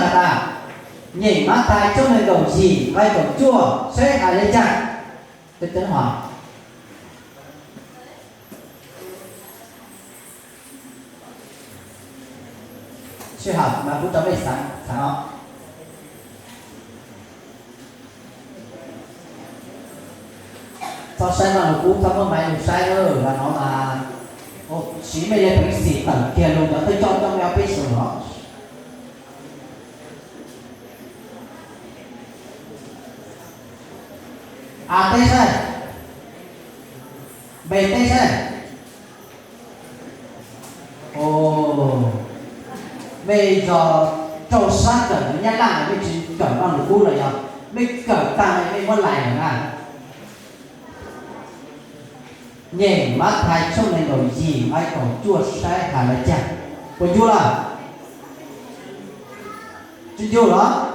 mà ta nhảy mắt tai trong này cầu gì vai cầu chua sẽ hài lên chăng tôi tấn hỏi chưa học mà cũng cho về sáng không sao sai mà nó cũng không có máy được sai đâu là nó là chỉ mấy cái bánh xì tận kia luôn đó tôi cho trong eo biết rồi đó à tây sai về tây sai bây giờ trâu sát cẩn nhắc lại mới chỉ cẩn bằng được cú rồi nhở mới cẩn ta mới muốn lại hả nhảy mắt hai trong này nổi gì ai còn chua sai hả là chả còn chua là chua đó